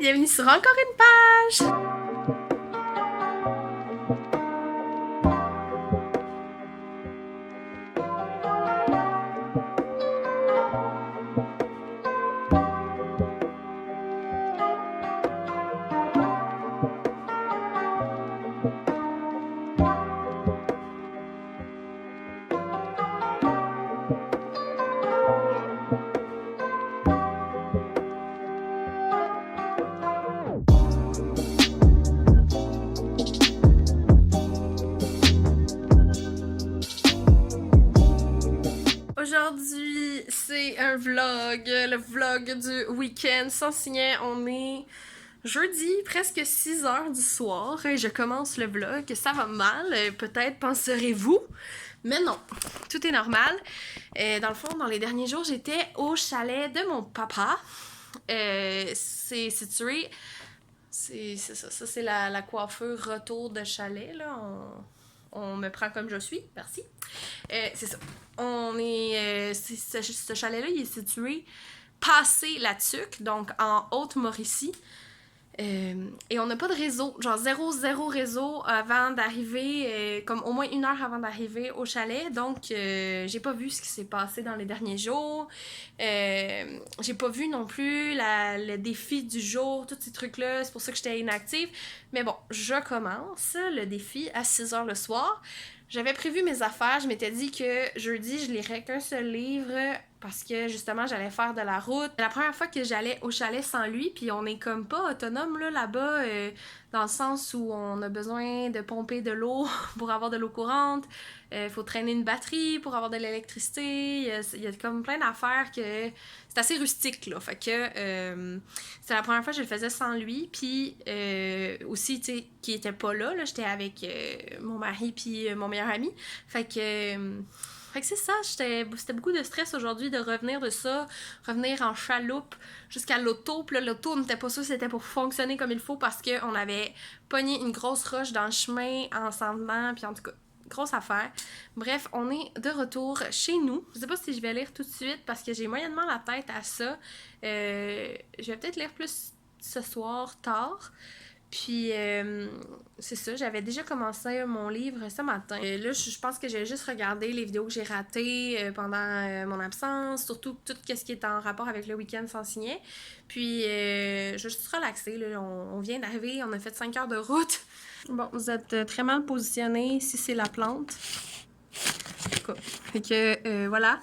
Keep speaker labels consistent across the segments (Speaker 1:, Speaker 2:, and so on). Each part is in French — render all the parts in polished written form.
Speaker 1: Bienvenue sur encore une page! Aujourd'hui, c'est un vlog, le vlog du week-end sans signer. On est jeudi, presque 6 heures du soir et je commence le vlog. Ça va mal, peut-être penserez-vous, mais non, tout est normal. Dans le fond, dans les derniers jours, j'étais au chalet de mon papa. C'est situé... C'est ça, c'est la coiffure retour de chalet, là. On me prend comme je suis, merci. C'est ça. Ce chalet-là, il est situé passé la Tuque, donc en Haute-Mauricie. Et on n'a pas de réseau, genre zéro réseau avant d'arriver, comme au moins 1 heure avant d'arriver au chalet. Donc, j'ai pas vu ce qui s'est passé dans les derniers jours. J'ai pas vu non plus le défi du jour, tous ces trucs-là. C'est pour ça que j'étais inactive. Mais bon, je commence le défi à 6 heures le soir. J'avais prévu mes affaires. Je m'étais dit que jeudi, je lirais qu'un seul livre parce que justement, j'allais faire de la route. C'est la première fois que j'allais au chalet sans lui, puis on est comme pas autonome là-bas, dans le sens où on a besoin de pomper de l'eau pour avoir de l'eau courante. Faut traîner une batterie pour avoir de l'électricité. Il y a comme plein d'affaires que... C'est assez rustique, là. Fait que c'était la première fois que je le faisais sans lui. Puis aussi, tu sais, qui était pas là. J'étais avec mon mari puis mon meilleur ami. Fait que c'est ça, c'était beaucoup de stress aujourd'hui de revenir de ça, revenir en chaloupe jusqu'à l'auto. Puis là, l'auto, on n'était pas sûr si c'était pour fonctionner comme il faut parce qu'on avait pogné une grosse roche dans le chemin en s'en venant. Puis en tout cas, grosse affaire. Bref, on est de retour chez nous. Je sais pas si je vais lire tout de suite parce que j'ai moyennement la tête à ça. Je vais peut-être lire plus ce soir, tard. Puis, c'est ça, j'avais déjà commencé mon livre ce matin. Là, je pense que j'ai juste regardé les vidéos que j'ai ratées pendant mon absence, surtout tout ce qui est en rapport avec le week-end sans signer. Puis, je vais juste relaxer. Là. On vient d'arriver, on a fait 5 heures de route. Bon, vous êtes très mal positionnés si c'est la plante. Fait que, voilà.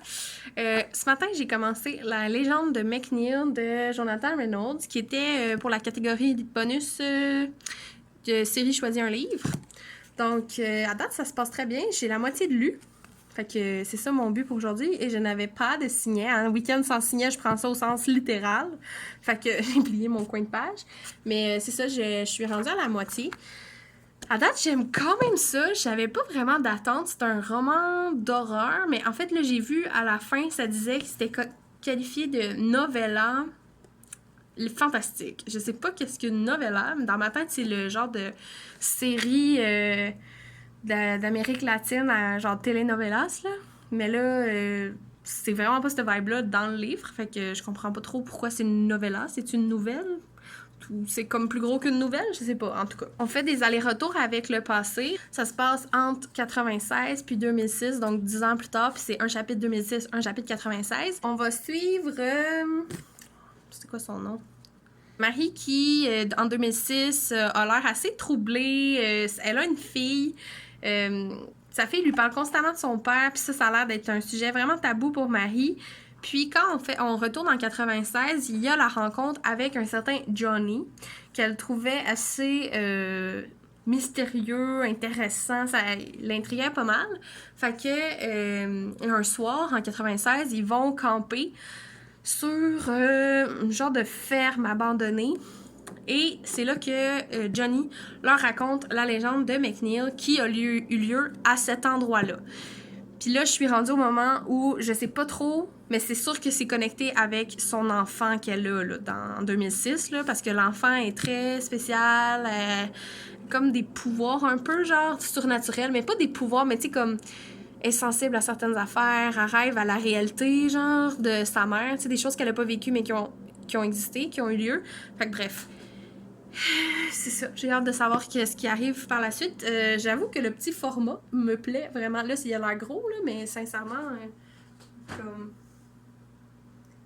Speaker 1: Ce matin, j'ai commencé La légende de McNeil de Jonathan Reynolds, qui était pour la catégorie bonus de série Choisis un livre. Donc, à date, ça se passe très bien. J'ai la moitié de lu. Fait que c'est ça mon but pour aujourd'hui. Et je n'avais pas de signet. Un week-end sans signet, je prends ça au sens littéral. Fait que j'ai plié mon coin de page. Mais c'est ça, je suis rendue à la moitié. À date, j'aime quand même ça. J'avais pas vraiment d'attente. C'est un roman d'horreur, mais en fait, là, j'ai vu à la fin, ça disait que c'était qualifié de novella fantastique. Je sais pas qu'est-ce qu'une novella, mais dans ma tête, c'est le genre de série d'Amérique latine à genre telenovelas, là. Mais là, c'est vraiment pas cette vibe-là dans le livre, fait que je comprends pas trop pourquoi c'est une novella. C'est une nouvelle? C'est comme plus gros qu'une nouvelle, je sais pas, en tout cas. On fait des allers-retours avec le passé. Ça se passe entre 96 puis 2006, donc 10 ans plus tard, puis c'est un chapitre 2006, un chapitre 96. On va suivre... c'est quoi son nom? Marie qui, en 2006, a l'air assez troublée. Elle a une fille. Sa fille lui parle constamment de son père, puis ça a l'air d'être un sujet vraiment tabou pour Marie. Puis quand on retourne en 96, il y a la rencontre avec un certain Johnny qu'elle trouvait assez mystérieux, intéressant, ça l'intriguait pas mal. Fait que un soir, en 96, ils vont camper sur un genre de ferme abandonnée. Et c'est là que Johnny leur raconte la légende de McNeil qui a eu lieu à cet endroit-là. Puis là, je suis rendue au moment où je sais pas trop, mais c'est sûr que c'est connecté avec son enfant qu'elle a là, en 2006, là, parce que l'enfant est très spécial, comme des pouvoirs un peu genre surnaturels, mais pas des pouvoirs, mais tu sais, comme est sensible à certaines affaires, elle rêve à la réalité, genre, de sa mère, tu sais, des choses qu'elle a pas vécues, mais qui ont existé, qui ont eu lieu. Fait que bref. C'est ça, j'ai hâte de savoir ce qui arrive par la suite. J'avoue que le petit format me plaît vraiment. Là, il a l'air gros, là, mais sincèrement, comme...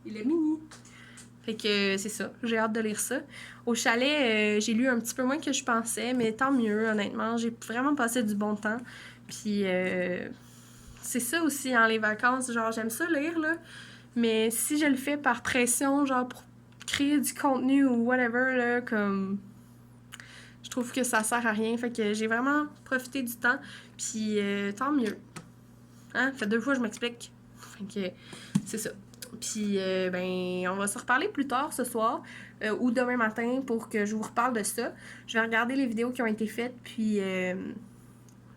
Speaker 1: il est mini. Fait que c'est ça, j'ai hâte de lire ça. Au chalet, j'ai lu un petit peu moins que je pensais, mais tant mieux, honnêtement. J'ai vraiment passé du bon temps. Puis c'est ça aussi, hein, les vacances, genre j'aime ça lire, là. Mais si je le fais par pression, genre pour créer du contenu ou whatever, là, comme... Je trouve que ça sert à rien. Fait que j'ai vraiment profité du temps. Puis tant mieux. Hein? Fait 2 fois que je m'explique. Fait que c'est ça. Puis ben on va se reparler plus tard ce soir ou demain matin pour que je vous reparle de ça. Je vais regarder les vidéos qui ont été faites. Puis je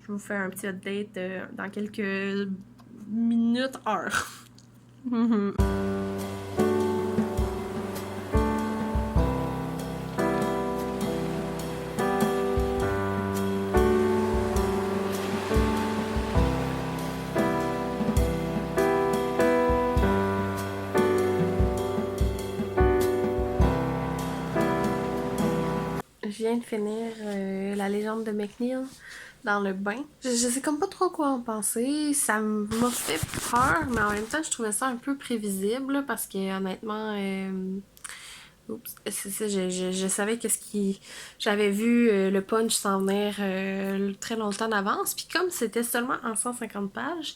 Speaker 1: vous fais un petit update dans quelques minutes, heures. Je viens de finir La légende de McNeil dans le bain. Je sais comme pas trop quoi en penser. Ça m'a fait peur, mais en même temps, je trouvais ça un peu prévisible parce que honnêtement, oups, c'est ça, je savais qu'est-ce qui. J'avais vu le punch s'en venir très longtemps d'avance. Puis comme c'était seulement en 150 pages,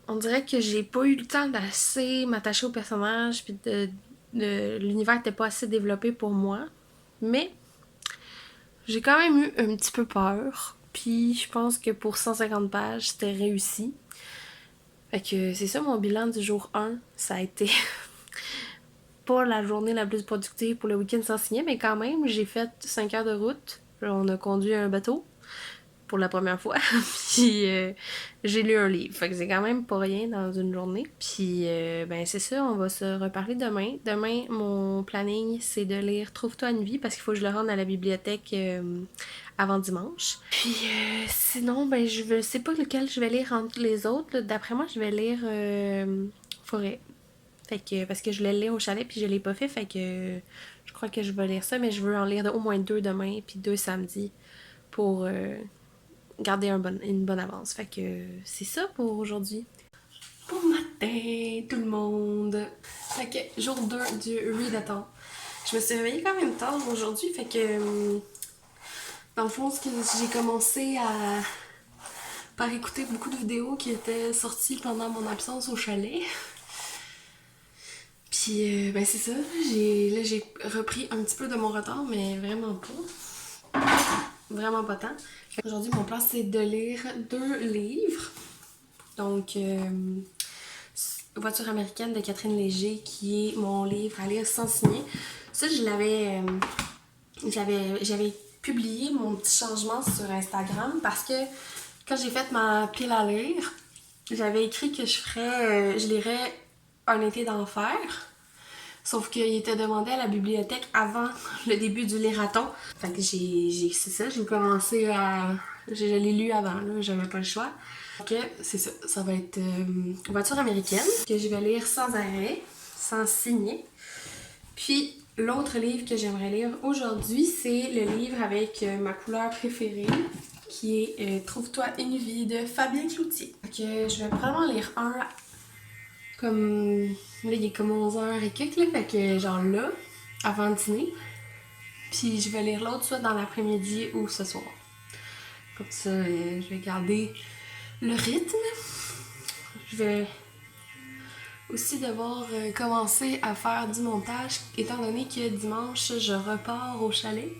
Speaker 1: on dirait que j'ai pas eu le temps d'assez m'attacher au personnage. Puis l'univers était pas assez développé pour moi. Mais j'ai quand même eu un petit peu peur. Puis je pense que pour 150 pages, c'était réussi. Fait que c'est ça mon bilan du jour 1. Ça a été pas la journée la plus productive pour le week-end sans signer, mais quand même, j'ai fait 5 heures de route. On a conduit un bateau pour la première fois. Puis j'ai lu un livre. Fait que c'est quand même pas rien dans une journée. Puis ben c'est ça, on va se reparler demain. Demain, mon planning, c'est de lire Trouve-toi une vie parce qu'il faut que je le rende à la bibliothèque avant dimanche. Puis sinon, ben je sais pas lequel je vais lire entre les autres. D'après moi, je vais lire Forêt. Fait que, parce que je l'ai lu au chalet puis je l'ai pas fait que je crois que je vais lire ça, mais je veux en lire au moins 2 demain puis 2 samedi pour garder une bonne avance. Fait que c'est ça pour aujourd'hui. Bon matin tout le monde! Fait que jour 2 du readathon. Je me suis réveillée quand même tard aujourd'hui, fait que dans le fond, j'ai commencé par écouter beaucoup de vidéos qui étaient sorties pendant mon absence au chalet. Puis ben c'est ça, j'ai repris un petit peu de mon retard, mais vraiment pas. Vraiment pas tant. Aujourd'hui, mon plan, c'est de lire 2 livres. Donc, Voiture américaine de Catherine Léger, qui est mon livre à lire sans signer. Ça, j'avais publié mon petit changement sur Instagram parce que quand j'ai fait ma pile à lire, j'avais écrit que je lirais Un été d'enfer. Sauf qu'il était demandé à la bibliothèque avant le début du lirathon. Fait que c'est ça, j'ai commencé à... Je l'ai lu avant, là, j'avais pas le choix. Donc c'est ça, ça va être Voiture américaine, que je vais lire sans arrêt, sans signer. Puis l'autre livre que j'aimerais lire aujourd'hui, c'est le livre avec ma couleur préférée, qui est Trouve-toi une vie de Fabien Cloutier. Fait que je vais probablement lire un comme... Là, il est comme 11h et quelques, là, fait que genre là, avant le dîner. Puis je vais lire l'autre soit dans l'après-midi ou ce soir. Comme ça, je vais garder le rythme. Je vais aussi devoir commencer à faire du montage, étant donné que dimanche, je repars au chalet.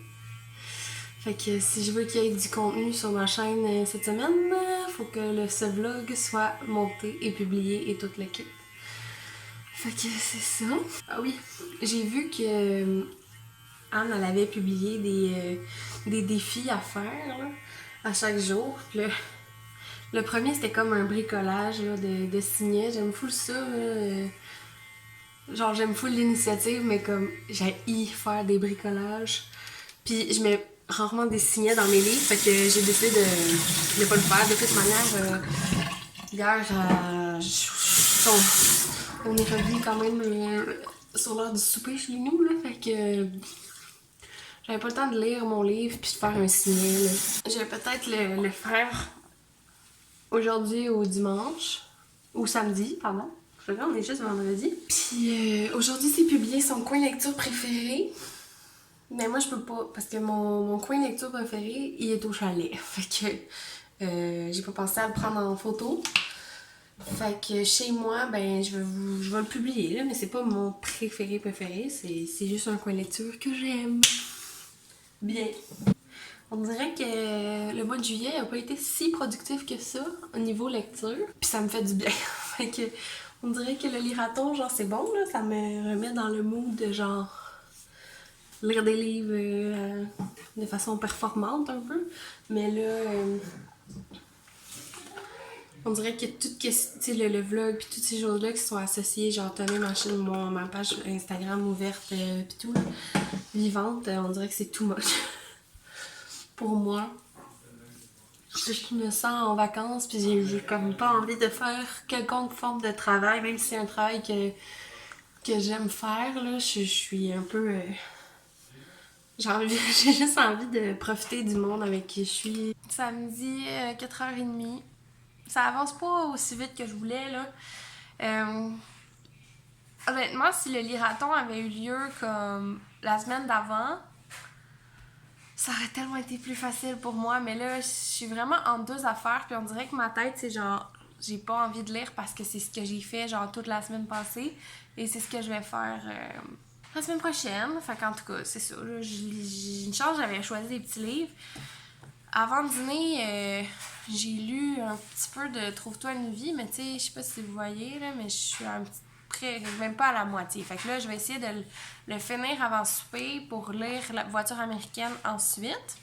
Speaker 1: Fait que si je veux qu'il y ait du contenu sur ma chaîne cette semaine, faut que ce vlog soit monté et publié et toute l'équipe. Fait que c'est ça. Ah oui, j'ai vu que Anne, elle avait publié des défis à faire là, à chaque jour. Le premier, c'était comme un bricolage là, de signets. J'aime full ça. Genre, j'aime full l'initiative, mais comme j'haïs faire des bricolages. Puis je mets rarement des signets dans mes livres, fait que j'ai décidé de pas le faire. De toute manière, hier, on est revenu quand même sur l'heure du souper chez nous, là, fait que J'avais pas le temps de lire mon livre puis de faire un signet, là. Je vais peut-être le faire aujourd'hui ou dimanche. Ou samedi, pardon. Je regarde, on est juste vendredi. Puis aujourd'hui, c'est publié son coin lecture préféré. Mais moi, je peux pas, parce que mon coin lecture préféré, il est au chalet. Fait que j'ai pas pensé à le prendre en photo. Fait que chez moi, ben, je vais le publier, là, mais c'est pas mon préféré. C'est juste un coin lecture que j'aime. Bien. On dirait que le mois de juillet a pas été si productif que ça au niveau lecture. Puis ça me fait du bien. Fait que on dirait que le liraton, genre, c'est bon, là. Ça me remet dans le mood de genre lire des livres de façon performante un peu. Mais là, on dirait que tout le vlog puis toutes ces choses-là qui sont associées, genre tenir ma page Instagram ouverte puis tout, là, vivante, on dirait que c'est too much pour moi. Je me sens en vacances puis j'ai comme pas envie de faire quelconque forme de travail, même si c'est un travail que j'aime faire, là, je suis un peu... j'ai juste envie de profiter du monde avec qui je suis. Samedi, 4h30. Ça avance pas aussi vite que je voulais, là. Honnêtement, si le liraton avait eu lieu comme la semaine d'avant, ça aurait tellement été plus facile pour moi. Mais là, je suis vraiment en deux affaires. Puis on dirait que ma tête, c'est genre, j'ai pas envie de lire parce que c'est ce que j'ai fait, genre, toute la semaine passée. Et c'est ce que je vais faire la semaine prochaine. Fait qu'en tout cas, c'est ça. Là, j'ai une chance, j'avais choisi des petits livres. Avant le dîner, j'ai lu un petit peu de Trouve-toi une vie, mais tu sais, je sais pas si vous voyez, là, mais je suis un petit près, même pas à la moitié. Fait que là, je vais essayer de le finir avant souper pour lire La voiture américaine ensuite.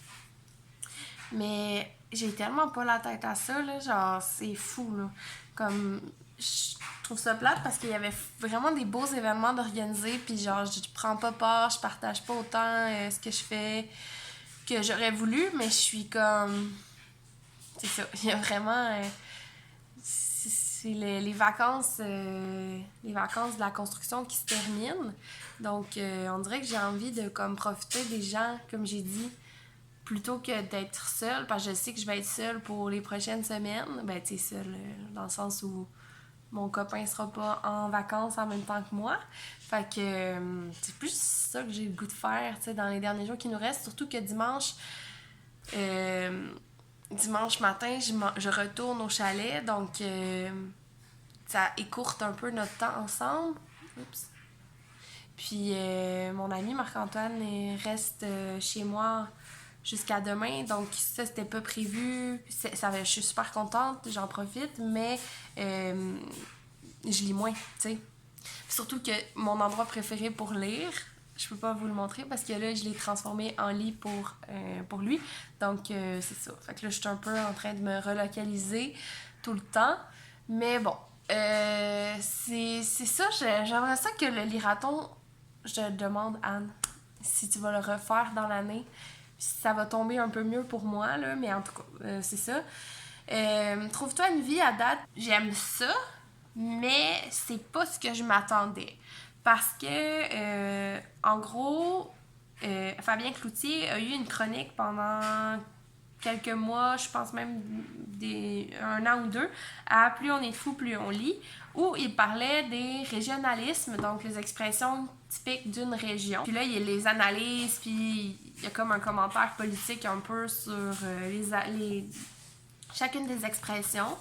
Speaker 1: Mais j'ai tellement pas la tête à ça, là, genre, c'est fou, là. Comme, je trouve ça plate parce qu'il y avait vraiment des beaux événements d'organiser, puis genre, je prends pas part, je partage pas autant ce que je fais que j'aurais voulu, mais je suis comme... C'est ça, il y a vraiment... c'est les vacances de la construction qui se terminent. Donc, on dirait que j'ai envie de comme profiter des gens, comme j'ai dit, plutôt que d'être seule, parce que je sais que je vais être seule pour les prochaines semaines. Ben, tu sais, seule dans le sens où mon copain sera pas en vacances en même temps que moi. Fait que c'est plus ça que j'ai le goût de faire, tu sais, dans les derniers jours qui nous restent. Surtout que dimanche matin, je retourne au chalet, donc ça écourte un peu notre temps ensemble. Oups. Puis mon ami Marc-Antoine reste chez moi jusqu'à demain, donc ça c'était pas prévu. Je suis super contente, j'en profite, mais je lis moins, tu sais. Surtout que mon endroit préféré pour lire, je peux pas vous le montrer parce que là, je l'ai transformé en lit pour lui. Donc, c'est ça. Fait que là, je suis un peu en train de me relocaliser tout le temps. Mais bon, c'est ça. J'aimerais ça que le liraton, je te demande, Anne, si tu vas le refaire dans l'année. Si ça va tomber un peu mieux pour moi, là. Mais en tout cas, c'est ça. Trouve-toi une vie à date. J'aime ça, mais c'est pas ce que je m'attendais. Parce que, en gros, Fabien Cloutier a eu une chronique pendant quelques mois, je pense même un an ou deux, à Plus on est fou, plus on lit, où il parlait des régionalismes, donc les expressions typiques d'une région. Puis là, il y a les analyses, puis il y a comme un commentaire politique un peu sur chacune des expressions.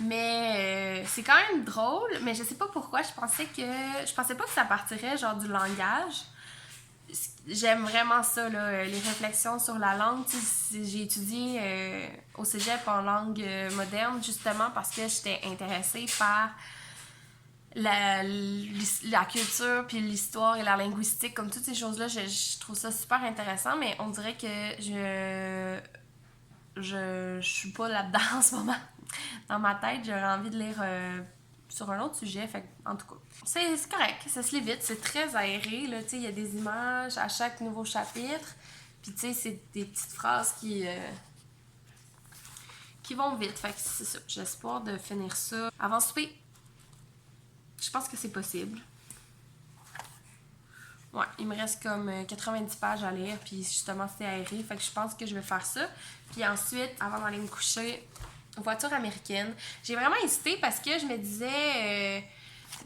Speaker 1: Mais c'est quand même drôle, mais je sais pas pourquoi, je pensais pas que ça partirait genre du langage. J'aime vraiment ça, là, les réflexions sur la langue. J'ai étudié au cégep en langue moderne justement parce que j'étais intéressée par la culture, puis l'histoire et la linguistique, comme toutes ces choses-là. Je trouve ça super intéressant, mais on dirait que je suis pas là-dedans en ce moment. Dans ma tête, j'aurais envie de lire sur un autre sujet. Fait en tout cas, c'est correct, ça se lit vite, c'est très aéré. Il y a des images à chaque nouveau chapitre. Puis tu sais, c'est des petites phrases qui vont vite. Fait que c'est ça. J'espère de finir ça avant souper. Je pense que c'est possible. Ouais, il me reste comme 90 pages à lire, puis justement c'est aéré, fait que je pense que je vais faire ça. Puis ensuite, avant d'aller me coucher, voiture américaine. J'ai vraiment hésité parce que je me disais...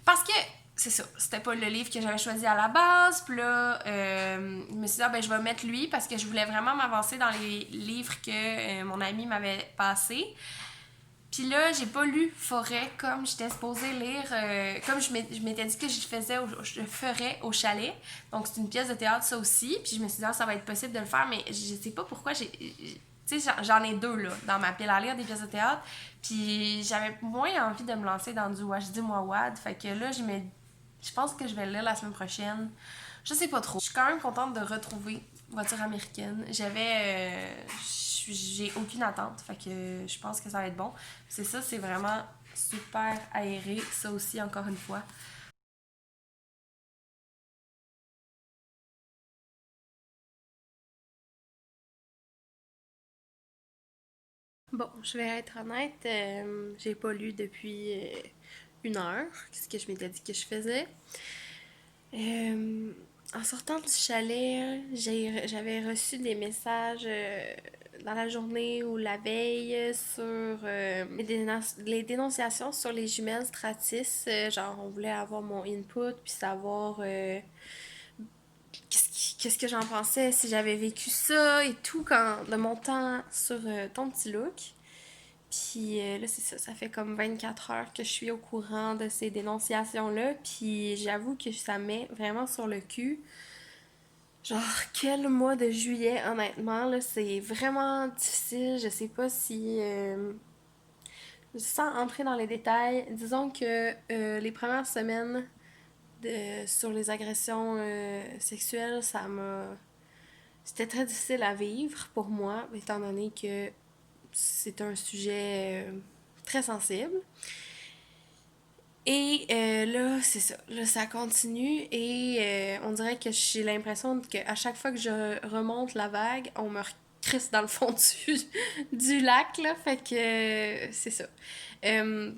Speaker 1: parce que, c'est ça, c'était pas le livre que j'avais choisi à la base, puis là, je me suis dit, ah, ben je vais mettre lui parce que je voulais vraiment m'avancer dans les livres que mon ami m'avait passés. Puis là, j'ai pas lu Forêt comme j'étais supposée lire, comme je m'étais dit que je ferais au chalet. Donc c'est une pièce de théâtre ça aussi. Puis je me suis dit, ah, ça va être possible de le faire, mais je sais pas pourquoi tu sais, j'en ai deux là, dans ma pile à lire des pièces de théâtre. Puis j'avais moins envie de me lancer dans du Wajdi Mouawad. Fait que là, je pense que je vais le lire la semaine prochaine. Je sais pas trop. Je suis quand même contente de retrouver Voiture américaine. J'ai aucune attente, fait que je pense que ça va être bon. C'est ça, c'est vraiment super aéré, ça aussi, encore une fois. Bon, je vais être honnête, j'ai pas lu depuis 1 heure, ce que je m'étais dit que je faisais. Euh, En sortant du chalet, j'avais reçu des messages dans la journée ou la veille sur les dénonciations sur les jumelles Stratis. Genre, on voulait avoir mon input puis savoir qu'est-ce que j'en pensais, si j'avais vécu ça et tout de mon temps sur ton petit look. Puis là, c'est ça, ça fait comme 24 heures que je suis au courant de ces dénonciations-là. Puis j'avoue que ça me met vraiment sur le cul. Genre, quel mois de juillet, honnêtement, là, c'est vraiment difficile. Je sais pas si... sans entrer dans les détails, disons que les premières semaines sur les agressions sexuelles, ça m'a... C'était très difficile à vivre pour moi, étant donné que c'est un sujet très sensible. Et là, c'est ça. Là, ça continue et on dirait que j'ai l'impression qu'à chaque fois que je remonte la vague, on me crisse dans le fond du lac, là. Fait que c'est ça. Euh,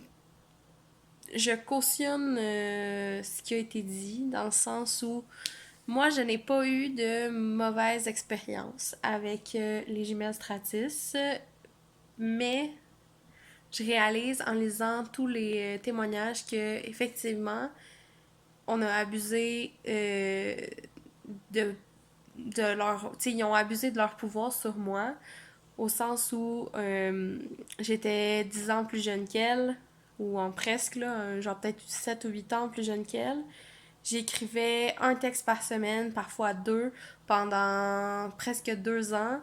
Speaker 1: je cautionne ce qui a été dit dans le sens où moi, je n'ai pas eu de mauvaise expérience avec les jumelles Stratis, mais je réalise en lisant tous les témoignages que effectivement on a abusé de, de leur... Tu sais, ils ont abusé de leur pouvoir sur moi, au sens où j'étais 10 ans plus jeune qu'elle, ou en presque, là, genre peut-être 7 ou 8 ans plus jeune qu'elle. J'écrivais un texte par semaine, parfois deux, pendant presque 2 ans,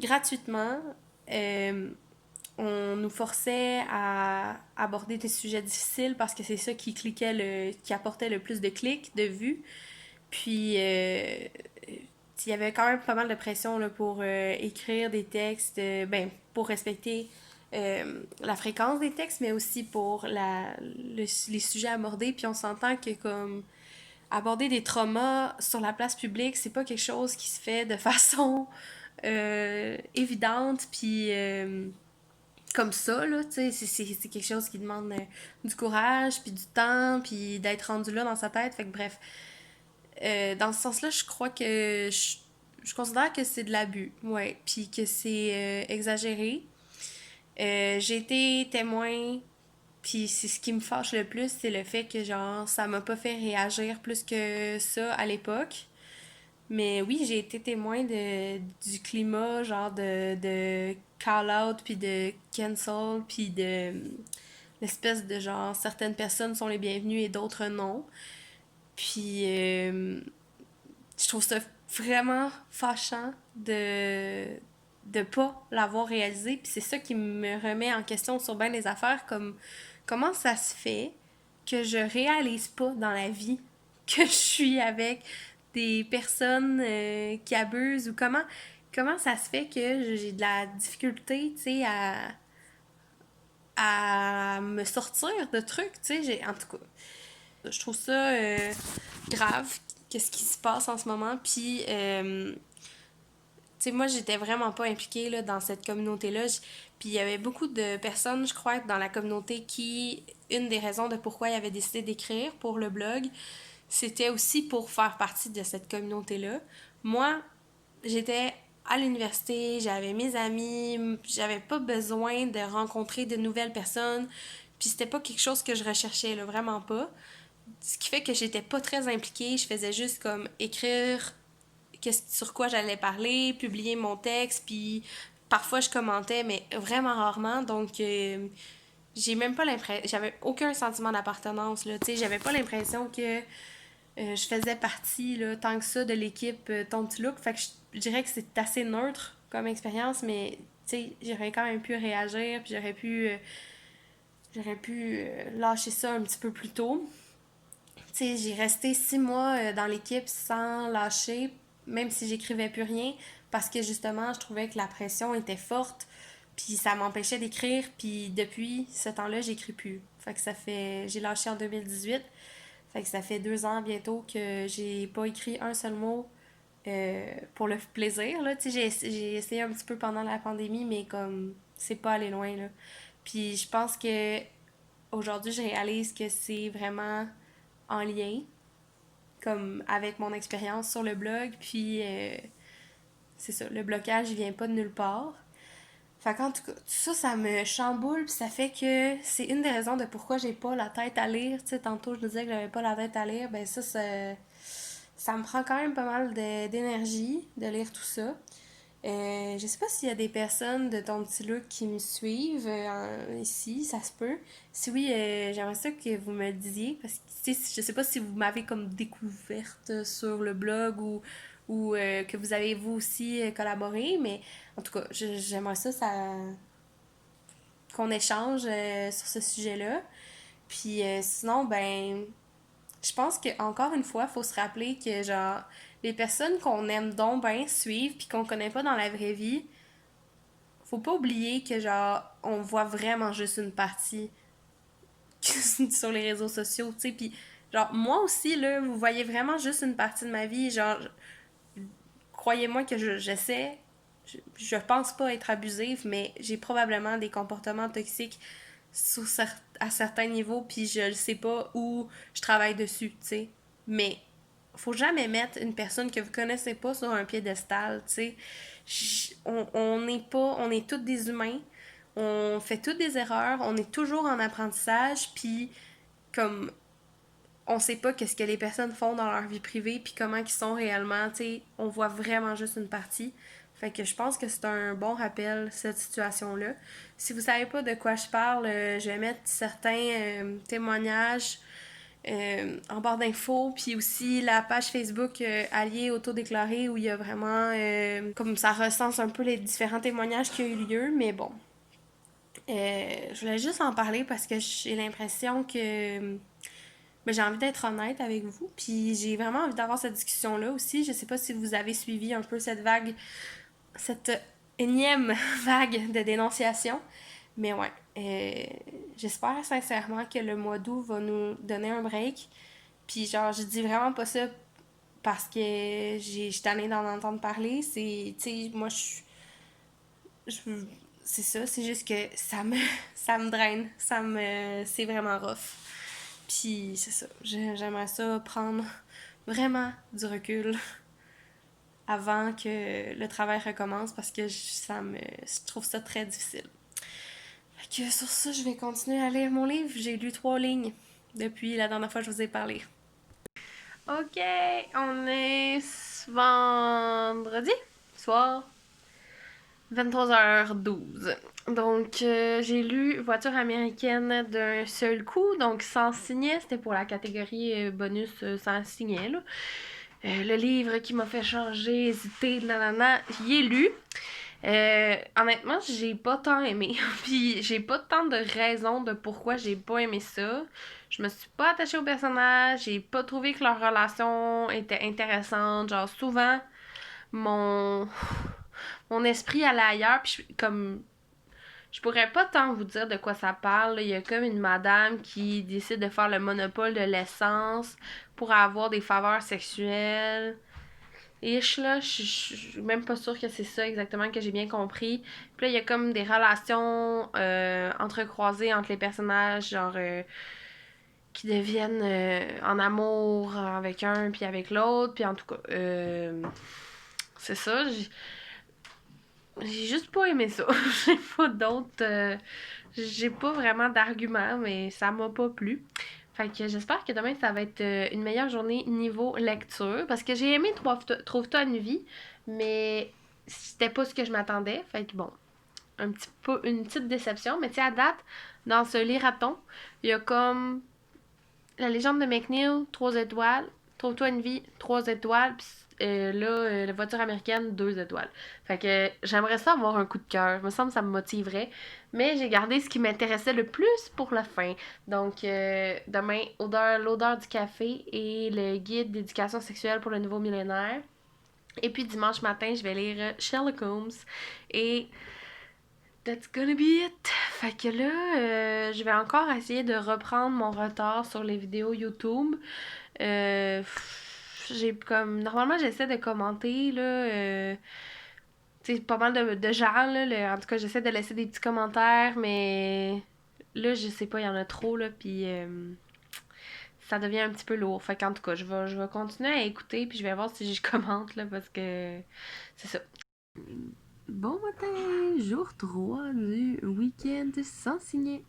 Speaker 1: gratuitement. Euh, on nous forçait à aborder des sujets difficiles parce que c'est ça qui apportait le plus de clics, de vues. Puis, il y avait quand même pas mal de pression là, pour écrire des textes, ben, pour respecter la fréquence des textes, mais aussi pour les sujets abordés. Puis on s'entend que comme aborder des traumas sur la place publique, c'est pas quelque chose qui se fait de façon évidente. Puis comme ça, là, tu sais, c'est quelque chose qui demande du courage, puis du temps, puis d'être rendu là dans sa tête. Fait que bref, dans ce sens-là, je crois que je considère que c'est de l'abus, ouais, puis que c'est exagéré. J'ai été témoin, puis c'est ce qui me fâche le plus, c'est le fait que, genre, ça m'a pas fait réagir plus que ça à l'époque. Mais oui, j'ai été témoin du climat, genre de call-out, puis de cancel, puis de l'espèce de genre certaines personnes sont les bienvenues et d'autres non. Puis je trouve ça vraiment fâchant de pas l'avoir réalisé. Puis c'est ça qui me remet en question sur bien des affaires, comme comment ça se fait que je réalise pas dans la vie que je suis avec des personnes qui abusent ou comment ça se fait que j'ai de la difficulté, tu sais, à me sortir de trucs, tu sais, en tout cas, je trouve ça grave, qu'est-ce qui se passe en ce moment, puis tu sais, moi, j'étais vraiment pas impliquée là, dans cette communauté-là. Puis il y avait beaucoup de personnes, je crois, dans la communauté une des raisons de pourquoi ils avaient décidé d'écrire pour le blog, c'était aussi pour faire partie de cette communauté-là. Moi, j'étais à l'université, j'avais mes amis, j'avais pas besoin de rencontrer de nouvelles personnes, puis c'était pas quelque chose que je recherchais, là, vraiment pas. Ce qui fait que j'étais pas très impliquée, je faisais juste comme écrire sur quoi j'allais parler, publier mon texte, puis parfois je commentais, mais vraiment rarement, donc j'ai même pas l'impression, j'avais aucun sentiment d'appartenance, là, tu sais, j'avais pas l'impression que je faisais partie, là, tant que ça, de l'équipe Ton Petit Look, fait que je dirais que c'est assez neutre comme expérience, mais tu sais, j'aurais quand même pu réagir, puis j'aurais pu lâcher ça un petit peu plus tôt. Tu sais, j'ai resté 6 mois dans l'équipe sans lâcher, même si j'écrivais plus rien, parce que justement, je trouvais que la pression était forte, puis ça m'empêchait d'écrire, puis depuis ce temps-là, j'écris plus. Fait que ça fait... J'ai lâché en 2018, fait que ça fait 2 ans bientôt que j'ai pas écrit un seul mot pour le plaisir, là. Tu sais, j'ai essayé un petit peu pendant la pandémie, mais comme, c'est pas allé loin, là. Puis je pense que aujourd'hui, je réalise que c'est vraiment en lien comme avec mon expérience sur le blog, puis c'est ça, le blocage, il vient pas de nulle part. Fait qu'en tout cas, tout ça, ça me chamboule, puis ça fait que c'est une des raisons de pourquoi j'ai pas la tête à lire. Tu sais, tantôt, je disais que j'avais pas la tête à lire, ben ça me prend quand même pas mal d'énergie de lire tout ça. Je sais pas s'il y a des personnes de ton petit look qui me suivent ici, ça se peut. Si oui, j'aimerais ça que vous me le disiez, parce que tu sais, je sais pas si vous m'avez comme découverte sur le blog ou que vous avez vous aussi collaboré, mais en tout cas, j'aimerais ça qu'on échange sur ce sujet-là. Puis sinon, ben, je pense que encore une fois, faut se rappeler que genre les personnes qu'on aime donc ben suivre puis qu'on connaît pas dans la vraie vie, faut pas oublier que genre on voit vraiment juste une partie sur les réseaux sociaux, tu sais, puis genre moi aussi là, vous voyez vraiment juste une partie de ma vie, genre croyez-moi que j'essaie je pense pas être abusive, mais j'ai probablement des comportements toxiques à certains niveaux, puis je ne sais pas où je travaille dessus, tu sais. Mais faut jamais mettre une personne que vous connaissez pas sur un piédestal, tu sais. On n'est pas, on est tous des humains, on fait toutes des erreurs, on est toujours en apprentissage, puis comme on sait pas qu'est-ce que les personnes font dans leur vie privée puis comment ils sont réellement, tu sais, on voit vraiment juste une partie. Fait que je pense que c'est un bon rappel, cette situation-là. Si vous savez pas de quoi je parle, je vais mettre certains témoignages en barre d'infos, puis aussi la page Facebook Alliés Autodéclarés où il y a vraiment, comme ça recense un peu les différents témoignages qui ont eu lieu, mais bon. Je voulais juste en parler parce que j'ai l'impression que mais j'ai envie d'être honnête avec vous, puis j'ai vraiment envie d'avoir cette discussion-là aussi. Je sais pas si vous avez suivi un peu cette vague, cette énième vague de dénonciation, mais ouais, j'espère sincèrement que le mois d'août va nous donner un break. Puis genre, je dis vraiment pas ça parce que je suis tannée d'en entendre parler. C'est, tu sais, moi, je c'est ça, c'est juste que ça me draine, c'est vraiment rough. Puis c'est ça, j'aimerais ça prendre vraiment du recul avant que le travail recommence parce que je trouve ça très difficile. Fait que sur ça, je vais continuer à lire mon livre. J'ai lu 3 lignes depuis la dernière fois que je vous ai parlé. Ok, on est vendredi soir, 23h12. Donc, j'ai lu Voiture américaine d'un seul coup, donc sans signet. C'était pour la catégorie bonus sans signet, là. Le livre qui m'a fait changer, hésiter, nanana, y est lu. Honnêtement, j'ai pas tant aimé. Puis j'ai pas tant de raisons de pourquoi j'ai pas aimé ça. Je me suis pas attachée au personnage, j'ai pas trouvé que leur relation était intéressante. Genre, souvent, mon mon esprit allait ailleurs, puis comme je pourrais pas tant vous dire de quoi ça parle. Là. Il y a comme une madame qui décide de faire le monopole de l'essence pour avoir des faveurs sexuelles. Ish, là, je suis même pas sûre que c'est ça exactement que j'ai bien compris. Puis là, il y a comme des relations entrecroisées entre les personnages, genre qui deviennent en amour avec un puis avec l'autre. Puis en tout cas, c'est ça. J'ai juste pas aimé ça. J'ai pas d'autres. J'ai pas vraiment d'arguments, mais ça m'a pas plu. Fait que j'espère que demain ça va être une meilleure journée niveau lecture. Parce que j'ai aimé Trouve-toi une vie, mais c'était pas ce que je m'attendais. Fait que bon, un petit peu une petite déception. Mais tu sais, à date, dans ce liraton, il y a comme La légende de McNeil, 3 étoiles. Trouve-toi une vie, 3 étoiles. Puis la voiture américaine, 2 étoiles. Fait que j'aimerais ça avoir un coup de cœur. Il me semble que ça me motiverait. Mais j'ai gardé ce qui m'intéressait le plus pour la fin. Donc, demain, l'odeur du café et le guide d'éducation sexuelle pour le nouveau millénaire. Et puis dimanche matin, je vais lire Sherlock Holmes. Et that's gonna be it. Fait que là, je vais encore essayer de reprendre mon retard sur les vidéos YouTube. J'ai comme. Normalement, j'essaie de commenter, là. Tu sais, pas mal de gens, là. En tout cas, j'essaie de laisser des petits commentaires, mais. Là, je sais pas, il y en a trop, là. Puis. Ça devient un petit peu lourd. Fait qu'en tout cas, je vais continuer à écouter, puis je vais voir si je commente, là, parce que. C'est ça. Bon matin, jour 3 du week-end sans signer.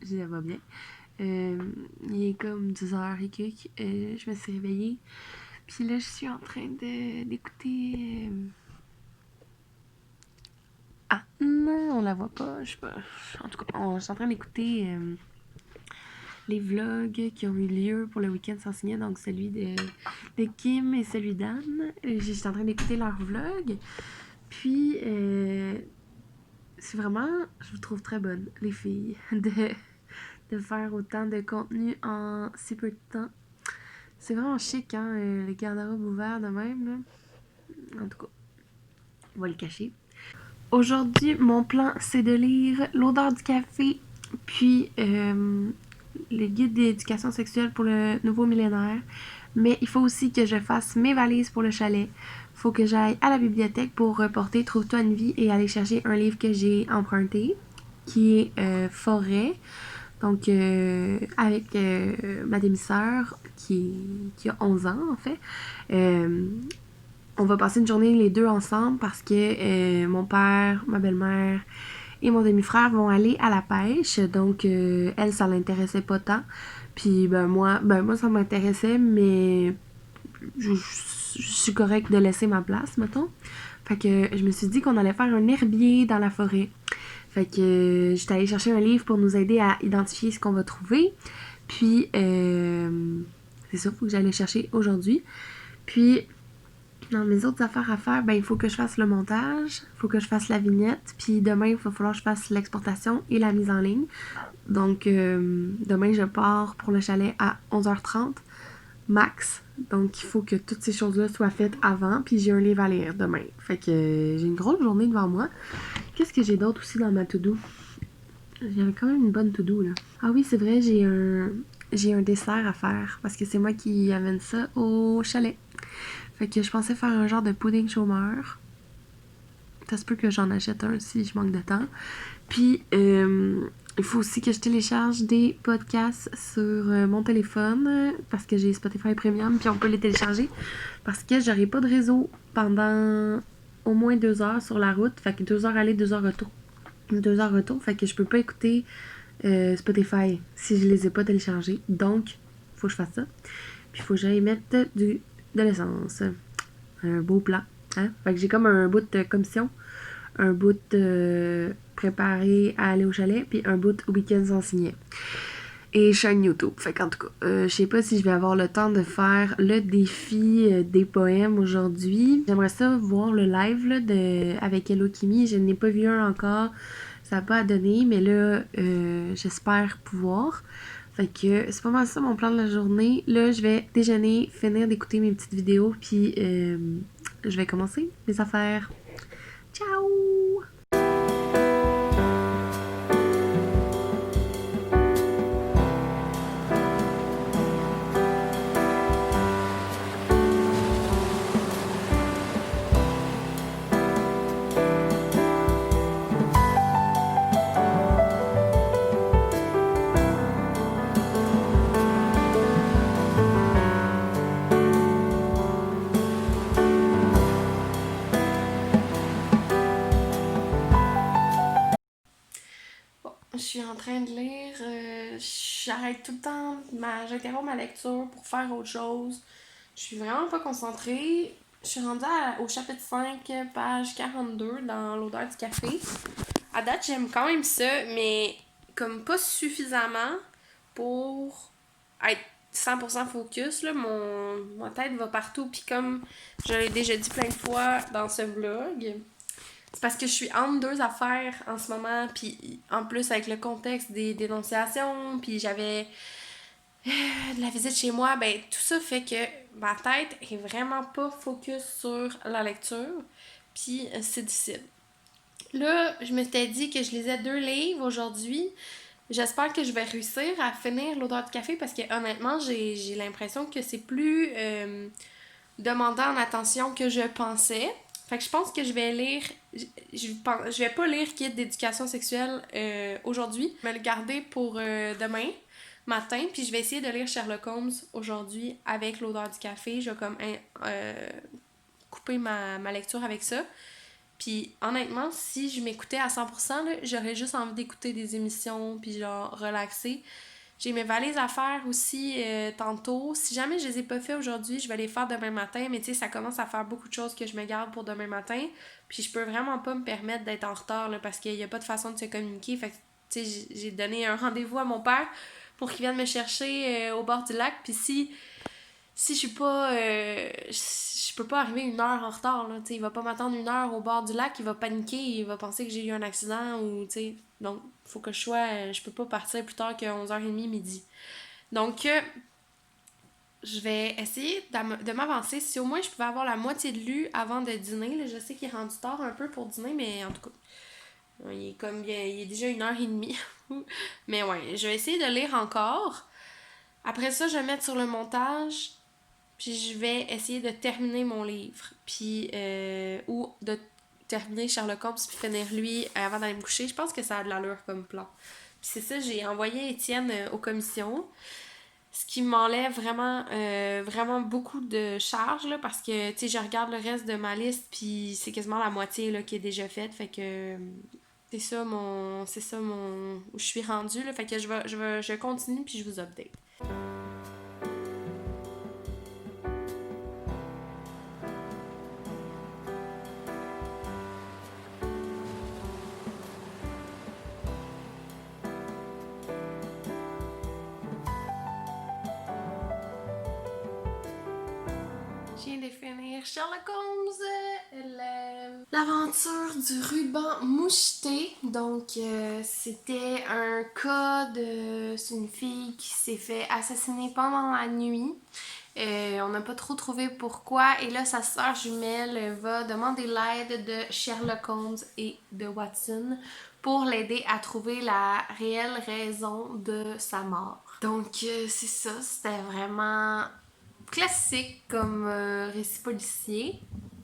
Speaker 1: Ça va bien. Il est comme 10h et quelques. Je me suis réveillée. Puis là, je suis en train d'écouter. Ah, non, on la voit pas. Je sais pas. En tout cas, je suis en train d'écouter les vlogs qui ont eu lieu pour le week-end sans signer. Donc, celui de Kim et celui d'Anne. Je suis en train d'écouter leurs vlogs. Puis, c'est vraiment, je vous trouve très bonne, les filles, de faire autant de contenu en si peu de temps. C'est vraiment chic, hein, le garde-robe ouvert de même, là. En tout cas, on va le cacher. Aujourd'hui, mon plan, c'est de lire L'odeur du café, puis le guide d'éducation sexuelle pour le nouveau millénaire. Mais il faut aussi que je fasse mes valises pour le chalet. Il faut que j'aille à la bibliothéque pour reporter Trouve-toi une vie et aller chercher un livre que j'ai emprunté, qui est Forêt. Donc, avec ma demi-sœur, qui a 11 ans, en fait. On va passer une journée les deux ensemble parce que mon père, ma belle-mère et mon demi-frère vont aller à la pêche. Donc, elle, ça l'intéressait pas tant. Puis, moi, ça m'intéressait, mais je suis correcte de laisser ma place, mettons. Fait que je me suis dit qu'on allait faire un herbier dans la forêt. Fait que j'étais allée chercher un livre pour nous aider à identifier ce qu'on va trouver. Puis, c'est ça, il faut que j'aille chercher aujourd'hui. Puis, dans mes autres affaires à faire, il faut que je fasse le montage, il faut que je fasse la vignette, puis demain, il va falloir que je fasse l'exportation et la mise en ligne. Donc, demain, je pars pour le chalet à 11h30, max. Donc, il faut que toutes ces choses-là soient faites avant, puis j'ai un livre à lire demain. Fait que j'ai une grosse journée devant moi. Qu'est-ce que j'ai d'autre aussi dans ma to-do? J'avais quand même une bonne to-do, là. Ah oui, c'est vrai, j'ai un dessert à faire, parce que c'est moi qui amène ça au chalet. Fait que je pensais faire un genre de pudding chômeur. Ça se peut que j'en achète un si je manque de temps. Puis, il faut aussi que je télécharge des podcasts sur mon téléphone parce que j'ai Spotify Premium, puis on peut les télécharger parce que j'aurai pas de réseau pendant au moins 2 heures sur la route. Fait que 2 heures aller, 2 heures retour. 2 heures retour, fait que je peux pas écouter Spotify si je les ai pas téléchargés. Donc, faut que je fasse ça. Puis, il faut que j'aille mettre de l'essence. Un beau plan. Hein? Fait que j'ai comme un bout de commission, un bout de préparé à aller au chalet, puis un bout au week-end sans signer. Et chaîne YouTube. Fait qu'en tout cas, je sais pas si je vais avoir le temps de faire le défi des poèmes aujourd'hui. J'aimerais ça voir le live là, avec Hello Kimi. Je n'ai pas vu un encore. Ça n'a pas à donner, mais là, j'espère pouvoir. Fait que c'est pas mal ça mon plan de la journée. Là, je vais déjeuner, finir d'écouter mes petites vidéos, puis je vais commencer mes affaires. Ciao! en train de lire. J'arrête tout le temps, j'interromps ma lecture pour faire autre chose. Je suis vraiment pas concentrée. Je suis rendue au chapitre 5, page 42, dans l'odeur du café. À date, j'aime quand même ça, mais comme pas suffisamment pour être 100% focus. Là, ma tête va partout. Puis comme je l'ai déjà dit plein de fois dans ce vlog, c'est parce que je suis entre deux affaires en ce moment. Puis en plus, avec le contexte des dénonciations, puis j'avais de la visite chez moi, ben tout ça fait que ma tête est vraiment pas focus sur la lecture. Puis c'est difficile. Là, je m'étais dit que je lisais 2 livres aujourd'hui. J'espère que je vais réussir à finir l'odeur du café parce que honnêtement, j'ai l'impression que c'est plus demandant en attention que je pensais. Fait que je pense que je vais lire. Je vais pas lire Guide d'éducation sexuelle aujourd'hui. Je vais le garder pour demain matin. Puis je vais essayer de lire Sherlock Holmes aujourd'hui avec l'odeur du café. Je vais comme couper ma lecture avec ça. Puis honnêtement, si je m'écoutais à 100%, là, j'aurais juste envie d'écouter des émissions puis genre relaxer. J'ai mes valises à faire aussi tantôt. Si jamais je les ai pas fait aujourd'hui, je vais les faire demain matin. Mais tu sais, ça commence à faire beaucoup de choses que je me garde pour demain matin. Puis je peux vraiment pas me permettre d'être en retard là, parce qu'il y a pas de façon de se communiquer. Fait que tu sais, j'ai donné un rendez-vous à mon père pour qu'il vienne me chercher au bord du lac. Puis si je suis pas je peux pas arriver 1 heure en retard là, il va pas m'attendre 1 heure au bord du lac, il va paniquer, il va penser que j'ai eu un accident ou tu sais, donc faut que je peux pas partir plus tard que 11h30 midi. Donc je vais essayer de m'avancer. Si au moins je pouvais avoir la moitié de lu avant de dîner, là, je sais qu'il est rendu tard un peu pour dîner, mais en tout cas il est déjà 1h30. Mais ouais, je vais essayer de lire encore. Après ça, je vais mettre sur le montage. Puis je vais essayer de terminer mon livre. Puis, ou de terminer Sherlock Holmes puis finir lui avant d'aller me coucher. Je pense que ça a de l'allure comme plan. Puis c'est ça, j'ai envoyé Étienne aux commissions. Ce qui m'enlève vraiment, vraiment beaucoup de charge, là, parce que, tu sais, je regarde le reste de ma liste, puis c'est quasiment la moitié, là, qui est déjà faite. Fait que c'est ça où je suis rendue, là. Fait que je continue, puis je vous update. Je viens de finir Sherlock Holmes, l'aventure du ruban moucheté. Donc, c'était un cas de... C'est une fille qui s'est fait assassiner pendant la nuit. On n'a pas trop trouvé pourquoi. Et là, sa sœur jumelle va demander l'aide de Sherlock Holmes et de Watson pour l'aider à trouver la réelle raison de sa mort. Donc, c'est ça. C'était vraiment classique comme récit policier.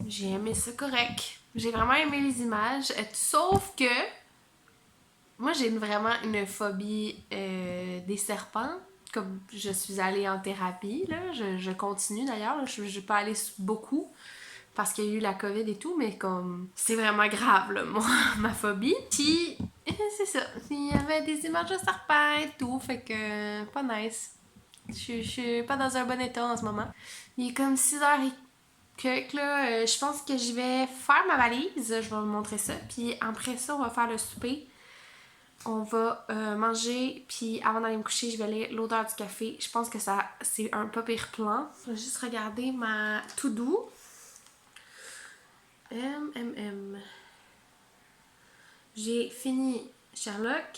Speaker 1: J'ai aimé ça correct. J'ai vraiment aimé les images. Sauf que moi, j'ai vraiment une phobie des serpents. Comme je suis allée en thérapie, là, je continue d'ailleurs. Je vais pas aller beaucoup parce qu'il y a eu la COVID et tout, mais comme c'est vraiment grave, là, ma phobie. Puis, c'est ça. Il y avait des images de serpents et tout, fait que pas nice. Je suis pas dans un bon état en ce moment. Il est comme 6h que là, je pense que je vais faire ma valise. Je vais vous montrer ça. Puis après ça, on va faire le souper. On va manger. Puis avant d'aller me coucher, je vais lire l'odeur du café. Je pense que c'est un pas pire plan. Je vais juste regarder ma to-do. J'ai fini Sherlock.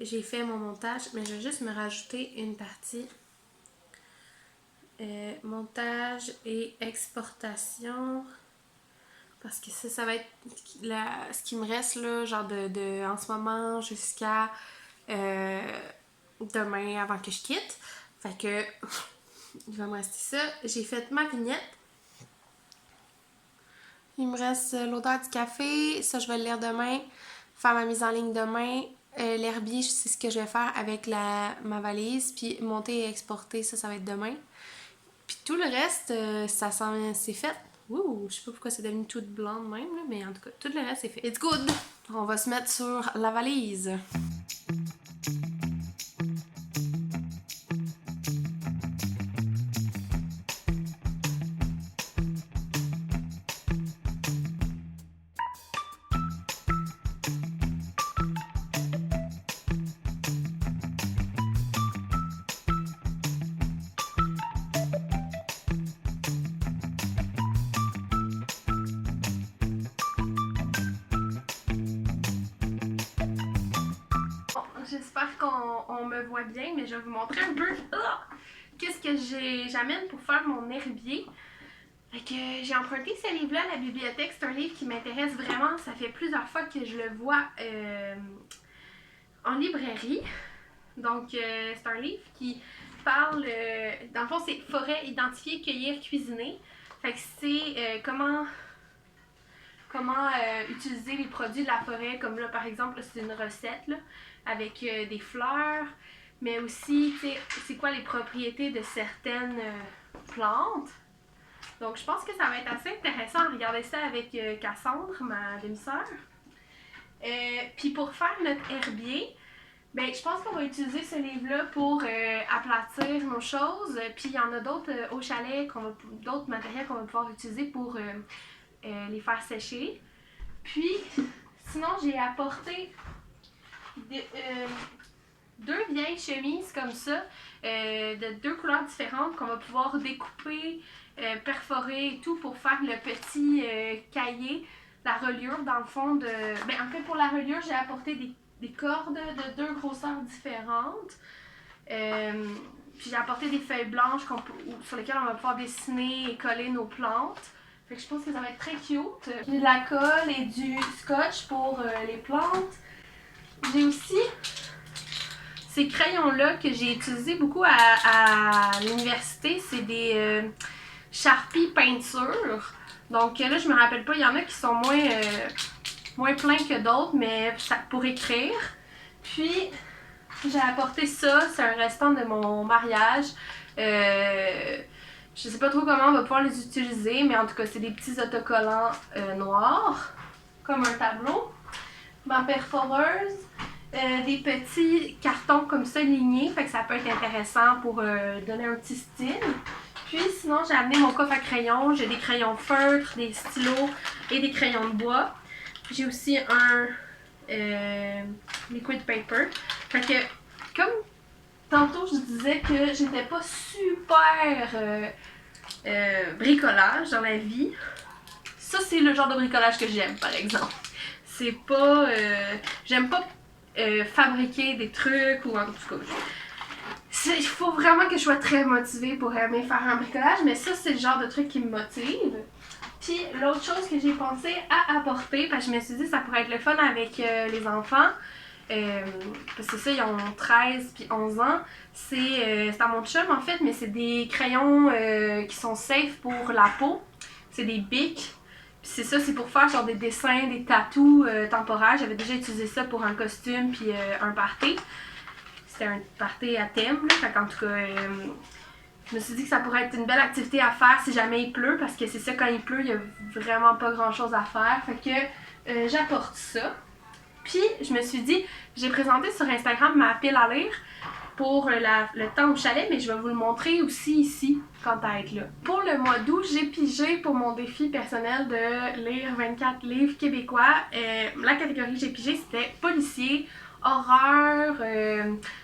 Speaker 1: J'ai fait mon montage. Mais je vais juste me rajouter une partie. Montage et exportation, parce que ça va être ce qui me reste là, genre de en ce moment jusqu'à demain avant que je quitte. Fait que il va me rester ça. J'ai fait ma vignette. Il me reste l'odeur du café, ça je vais le lire demain, faire ma mise en ligne demain. L'herbier, c'est ce que je vais faire avec ma valise, puis monter et exporter, ça va être demain. Puis tout le reste, c'est fait. Ouh, je sais pas pourquoi c'est devenu toute blanc de même, là, mais en tout cas, tout le reste c'est fait. It's good! On va se mettre sur la valise. j'espère qu'on me voit bien, mais je vais vous montrer un peu qu'est-ce que j'amène pour faire mon herbier. Fait que j'ai emprunté ce livre-là à la bibliothèque. C'est un livre qui m'intéresse vraiment. Ça fait plusieurs fois que je le vois en librairie. Donc, c'est un livre qui parle... dans le fond, c'est forêt, identifier, cueillir, cuisiner. Fait que c'est comment utiliser les produits de la forêt. Comme là, par exemple, c'est une recette là, avec des fleurs. Mais aussi, tu sais, c'est quoi les propriétés de certaines plantes. Donc, je pense que ça va être assez intéressant à regarder ça avec Cassandre, ma demi-sœur. Puis pour faire notre herbier, ben, je pense qu'on va utiliser ce livre-là pour aplatir nos choses. Puis il y en a d'autres au chalet, d'autres matériels qu'on va pouvoir utiliser pour les faire sécher. Puis, sinon, j'ai apporté deux vieilles chemises comme ça, de deux couleurs différentes qu'on va pouvoir découper, perforer et tout pour faire le petit cahier, la reliure dans le fond de... Ben, en fait, pour la reliure, j'ai apporté des cordes de deux grosseurs différentes. Puis j'ai apporté des feuilles blanches sur lesquelles on va pouvoir dessiner et coller nos plantes. Fait que je pense que ça va être très cute. J'ai de la colle et du scotch pour les plantes. J'ai aussi ces crayons-là que j'ai utilisés beaucoup à l'université. C'est des Sharpie peinture. Donc là, je me rappelle pas, il y en a qui sont moins pleins que d'autres, mais ça, pour écrire. Puis, j'ai apporté ça, c'est un restant de mon mariage. Je sais pas trop comment on va pouvoir les utiliser, mais en tout cas, c'est des petits autocollants noirs, comme un tableau. Ma perforeuse, des petits cartons comme ça lignés, fait que ça peut être intéressant pour donner un petit style. Puis sinon, j'ai amené mon coffre à crayons. J'ai des crayons feutres, des stylos et des crayons de bois. J'ai aussi un liquid paper. Fait que, comme tantôt je disais que j'étais pas super bricolage dans la vie, ça c'est le genre de bricolage que j'aime par exemple. C'est pas... j'aime pas fabriquer des trucs ou en tout cas... Il faut vraiment que je sois très motivée pour aimer faire un bricolage, mais ça, c'est le genre de truc qui me motive. Puis l'autre chose que j'ai pensé à apporter, parce que je me suis dit que ça pourrait être le fun avec les enfants, parce que ça, ils ont 13 puis 11 ans, c'est à mon chum en fait, mais c'est des crayons qui sont safe pour la peau. C'est des bics. Puis c'est ça, c'est pour faire genre des dessins, des tatous temporaires. J'avais déjà utilisé ça pour un costume puis un party. C'était un party à thème, là. Fait qu'en tout cas, je me suis dit que ça pourrait être une belle activité à faire si jamais il pleut, parce que c'est ça, quand il pleut, il n'y a vraiment pas grand chose à faire. Fait que j'apporte ça. Puis, je me suis dit, j'ai présenté sur Instagram ma pile à lire pour le temps au chalet, mais je vais vous le montrer aussi ici, quand à être là. Pour le mois d'août, j'ai pigé pour mon défi personnel de lire 24 livres québécois. La catégorie que j'ai pigé, c'était policier, horreur,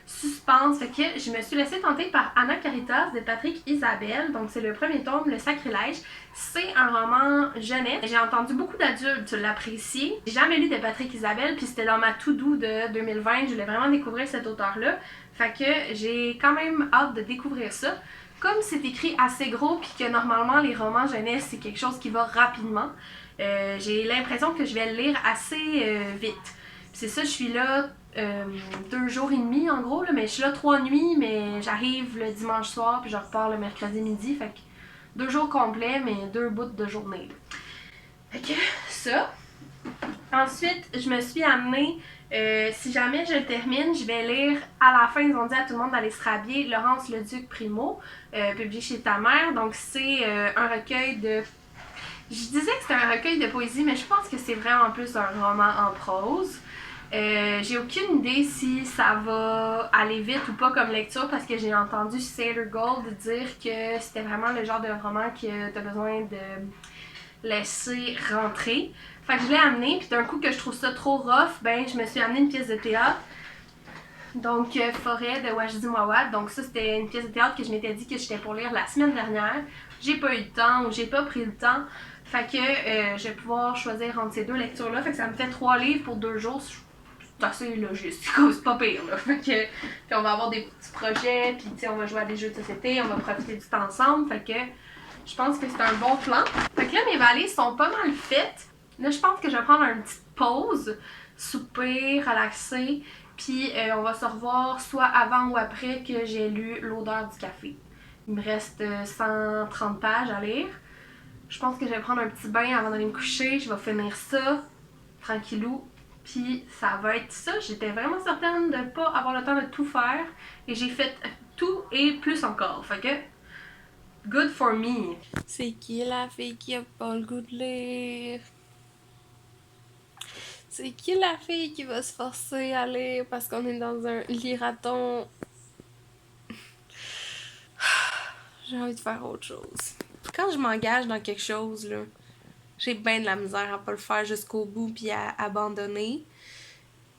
Speaker 1: suspense. Fait que je me suis laissée tenter par Anna Caritas de Patrick Isabelle. Donc c'est le premier tome, Le Sacrilège. C'est un roman jeunesse. J'ai entendu beaucoup d'adultes l'apprécier. J'ai jamais lu de Patrick Isabelle, puis c'était dans ma to-do de 2020. Je voulais vraiment découvrir cet auteur-là. Fait que j'ai quand même hâte de découvrir ça. Comme c'est écrit assez gros, puis que normalement les romans jeunesse c'est quelque chose qui va rapidement, j'ai l'impression que je vais le lire assez vite. C'est ça, je suis là 2 jours et demi en gros, là, mais je suis là 3 nuits, mais j'arrive le dimanche soir puis je repars le mercredi midi, fait que 2 jours complets, mais 2 bouts de journée. Fait que ça. Ensuite, je me suis amenée, si jamais je le termine, je vais lire à la fin, ils ont dit à tout le monde d'aller se rhabiller, Laurence Leduc Primo, publié chez ta mère. Donc c'est un recueil de... Je disais que c'était un recueil de poésie, mais je pense que c'est vraiment plus un roman en prose. J'ai aucune idée si ça va aller vite ou pas comme lecture, parce que j'ai entendu Sailor Gold dire que c'était vraiment le genre de roman que t'as besoin de laisser rentrer. Fait que je l'ai amené, puis d'un coup que je trouve ça trop rough, ben je me suis amené une pièce de théâtre. Donc Forêt de Wajdi Mouawad. Donc ça c'était une pièce de théâtre que je m'étais dit que j'étais pour lire la semaine dernière. J'ai pas eu le temps ou j'ai pas pris le temps. Fait que je vais pouvoir choisir entre ces 2 lectures-là. Fait que ça me fait 3 livres pour 2 jours. c'est assez logistique, c'est pas pire, là. Fait que, puis on va avoir des petits projets, puis tu sais, on va jouer à des jeux de société, on va profiter du temps ensemble, fait que je pense que c'est un bon plan. Fait que là, mes valises sont pas mal faites. Là, je pense que je vais prendre une petite pause, souper, relaxer, puis on va se revoir soit avant ou après que j'ai lu L'odeur du café. Il me reste 130 pages à lire. Je pense que je vais prendre un petit bain avant d'aller me coucher. Je vais finir ça, tranquillou. Puis ça va être ça. J'étais vraiment certaine de ne pas avoir le temps de tout faire. Et j'ai fait tout et plus encore. Fait que, good for me. C'est qui la fille qui a pas le goût de lire? C'est qui la fille qui va se forcer à lire parce qu'on est dans un liraton? J'ai envie de faire autre chose. Quand je m'engage dans quelque chose, là, j'ai bien de la misère à pas le faire jusqu'au bout puis à abandonner.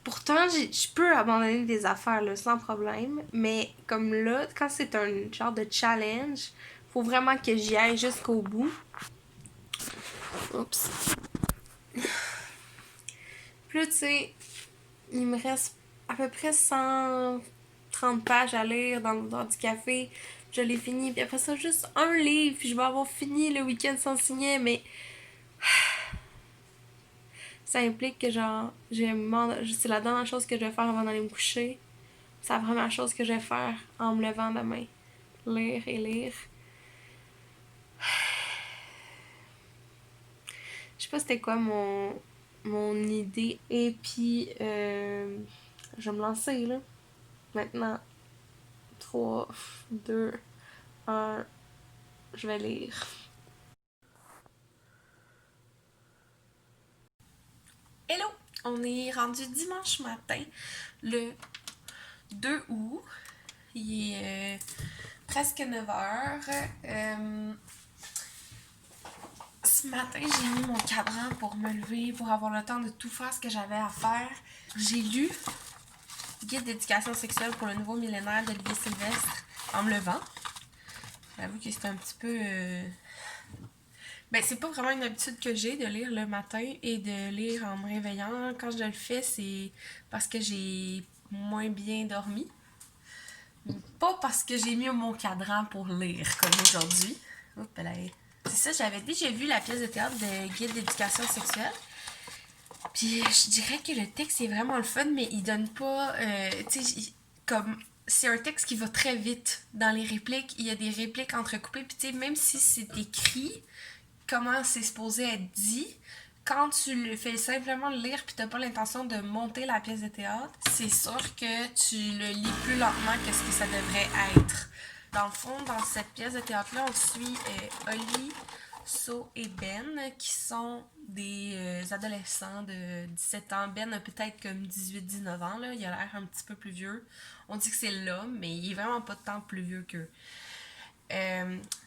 Speaker 1: Pourtant, je peux abandonner des affaires là, sans problème, mais comme là, quand c'est un genre de challenge, faut vraiment que j'y aille jusqu'au bout. Oups. Puis là, tu sais, il me reste à peu près 130 pages à lire dans l'odeur du café. Je l'ai fini, puis après ça, juste un livre, puis je vais avoir fini le week-end sans signer, mais ça implique que genre, c'est la dernière chose que je vais faire avant d'aller me coucher. C'est la première chose que je vais faire en me levant demain. Lire et lire. Je sais pas c'était quoi mon idée. Et puis, je vais me lancer là. Maintenant, 3, 2, 1, je vais lire. Hello! On est rendu dimanche matin, le 2 août. Il est presque 9h. Ce matin, j'ai mis mon cadran pour me lever, pour avoir le temps de tout faire ce que j'avais à faire. J'ai lu Guide d'éducation sexuelle pour le nouveau millénaire d'Olivier Sylvestre en me levant. J'avoue que c'est un petit peu... Ben, c'est pas vraiment une habitude que j'ai de lire le matin et de lire en me réveillant. Quand je le fais, c'est parce que j'ai moins bien dormi. Pas parce que j'ai mis mon cadran pour lire, comme aujourd'hui. Oups, c'est ça, j'avais déjà vu la pièce de théâtre de Guide d'éducation sexuelle. Puis je dirais que le texte est vraiment le fun, mais il donne pas... tu sais, comme... C'est un texte qui va très vite dans les répliques. Il y a des répliques entrecoupées. Puis tu sais, même si c'est écrit, comment c'est supposé être dit, quand tu le fais simplement le lire puis t'as pas l'intention de monter la pièce de théâtre, c'est sûr que tu le lis plus lentement que ce que ça devrait être. Dans le fond, dans cette pièce de théâtre-là, on suit Oli, So et Ben, qui sont des adolescents de 17 ans. Ben a peut-être comme 18-19 ans, là. Il a l'air un petit peu plus vieux. On dit que c'est l'homme, mais il est vraiment pas tant plus vieux qu'eux.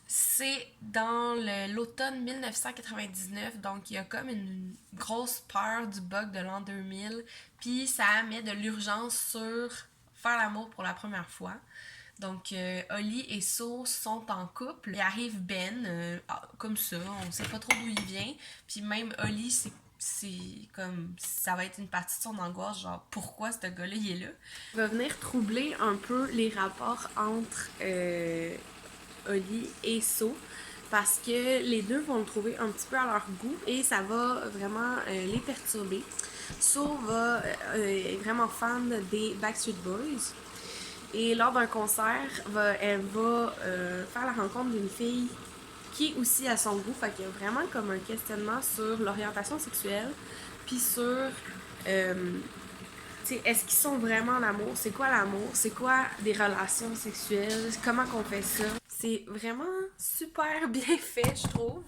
Speaker 1: C'est dans l'automne 1999, donc il y a comme une grosse peur du bug de l'an 2000, puis ça met de l'urgence sur faire l'amour pour la première fois. Donc, Oli et So sont en couple. Il arrive Ben, comme ça, on sait pas trop d'où il vient. Puis même Oli, c'est comme, ça va être une partie de son angoisse, genre, pourquoi ce gars-là, il est là? Il va venir troubler un peu les rapports entre Oli et So, parce que les deux vont le trouver un petit peu à leur goût et ça va vraiment les perturber. So est vraiment fan des Backstreet Boys. Et lors d'un concert, elle va faire la rencontre d'une fille qui est aussi à son goût. Fait qu'il y a vraiment comme un questionnement sur l'orientation sexuelle, puis sur est-ce qu'ils sont vraiment en amour? C'est quoi l'amour? C'est quoi des relations sexuelles? Comment qu'on fait ça? C'est vraiment super bien fait, je trouve.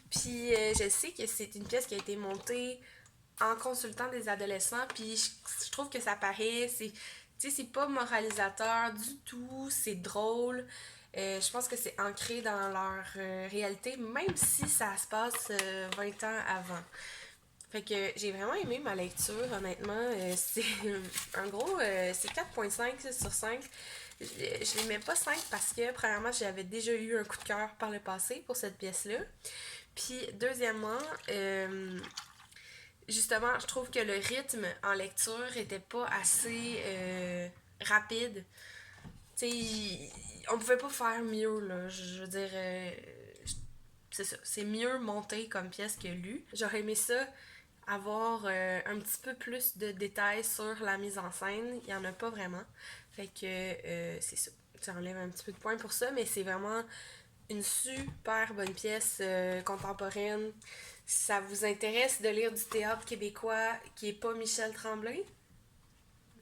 Speaker 1: Puis je sais que c'est une pièce qui a été montée en consultant des adolescents, puis je trouve que ça paraît, c'est pas moralisateur du tout, c'est drôle. Je pense que c'est ancré dans leur réalité, même si ça se passe 20 ans avant. Fait que j'ai vraiment aimé ma lecture, honnêtement. C'est un gros... c'est 4.5 sur 5. Je les mets pas 5 parce que, premièrement, j'avais déjà eu un coup de cœur par le passé pour cette pièce-là. Puis, deuxièmement, justement, je trouve que le rythme en lecture était pas assez rapide. Tu sais, on pouvait pas faire mieux, là. Je veux dire, c'est ça. C'est mieux monté comme pièce que lu. J'aurais aimé ça avoir un petit peu plus de détails sur la mise en scène. Il y en a pas vraiment. Fait que c'est ça. Ça enlève un petit peu de points pour ça, mais c'est vraiment une super bonne pièce contemporaine. Si ça vous intéresse de lire du théâtre québécois qui est pas Michel Tremblay,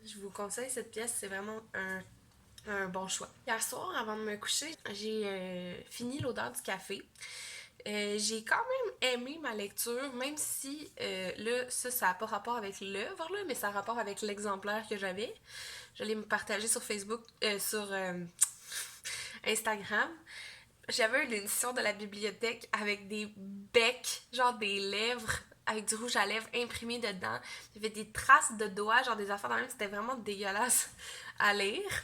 Speaker 1: je vous conseille cette pièce, c'est vraiment un bon choix. Hier soir, avant de me coucher, j'ai fini l'odeur du café. J'ai quand même aimé ma lecture, même si là, ça n'a pas rapport avec l'œuvre, là, mais ça a rapport avec l'exemplaire que j'avais. Je l'ai partagé sur Facebook, sur Instagram. J'avais une édition de la bibliothèque avec des becs, genre des lèvres, avec du rouge à lèvres imprimé dedans. Il y avait des traces de doigts, genre des affaires dans même, c'était vraiment dégueulasse à lire.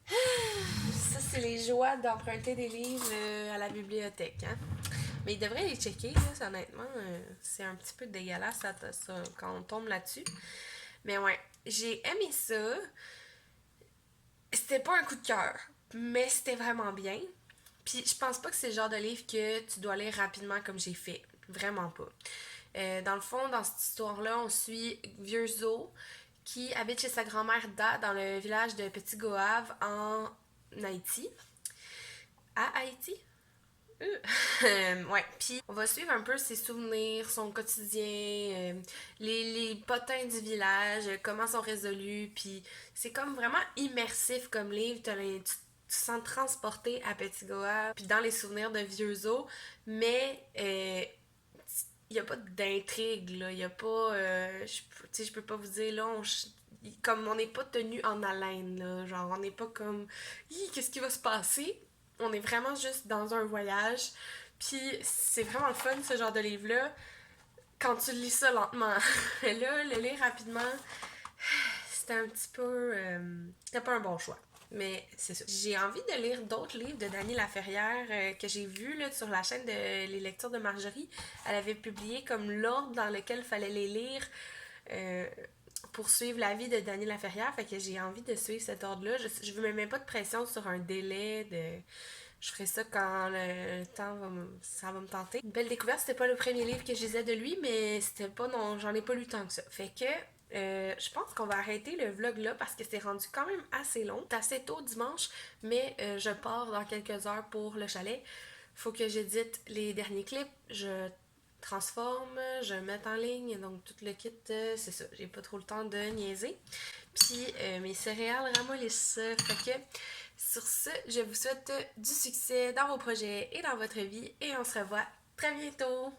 Speaker 1: Ça, c'est les joies d'emprunter des livres à la bibliothèque, hein. Mais ils devraient les checker, là, honnêtement. C'est un petit peu dégueulasse ça, quand on tombe là-dessus. Mais ouais, j'ai aimé ça. C'était pas un coup de cœur, mais c'était vraiment bien. Puis je pense pas que c'est le genre de livre que tu dois lire rapidement comme j'ai fait. Vraiment pas. Dans le fond, dans cette histoire-là, on suit Vieux Zo qui habite chez sa grand-mère Da dans le village de Petit Goave en Haïti. À Haïti? Ouais, puis on va suivre un peu ses souvenirs, son quotidien, les potins du village, comment sont résolus, puis c'est comme vraiment immersif comme livre, tu te sens transporté à Petit Goa, puis dans les souvenirs de Vieux Os, mais il n'y a pas d'intrigue, là, il n'y a pas, je peux pas vous dire, là, comme on n'est pas tenu en haleine, là, genre on n'est pas comme, qu'est-ce qui va se passer? On est vraiment juste dans un voyage. Puis c'est vraiment le fun, ce genre de livre-là, quand tu lis ça lentement. Là, le lire rapidement, c'était un petit peu... c'était pas un bon choix. Mais c'est ça. J'ai envie de lire d'autres livres de Dany Laferrière que j'ai vus là, sur la chaîne de Les Lectures de Marjorie. Elle avait publié comme l'ordre dans lequel il fallait les lire euh, pour suivre la vie de Dany Laferrière. Fait que j'ai envie de suivre cet ordre-là. Je ne me mets pas de pression sur un délai de... Je ferai ça quand le temps ça va me tenter. Une belle découverte, c'était pas le premier livre que je lisais de lui, mais c'était pas non, j'en ai pas lu tant que ça. Fait que je pense qu'on va arrêter le vlog là parce que c'est rendu quand même assez long. C'est assez tôt dimanche, mais je pars dans quelques heures pour le chalet. Faut que j'édite les derniers clips, je transforme, je mette en ligne, donc tout le kit, c'est ça. J'ai pas trop le temps de niaiser. Puis mes céréales ramollissent. Fait que sur ce, je vous souhaite du succès dans vos projets et dans votre vie et on se revoit très bientôt.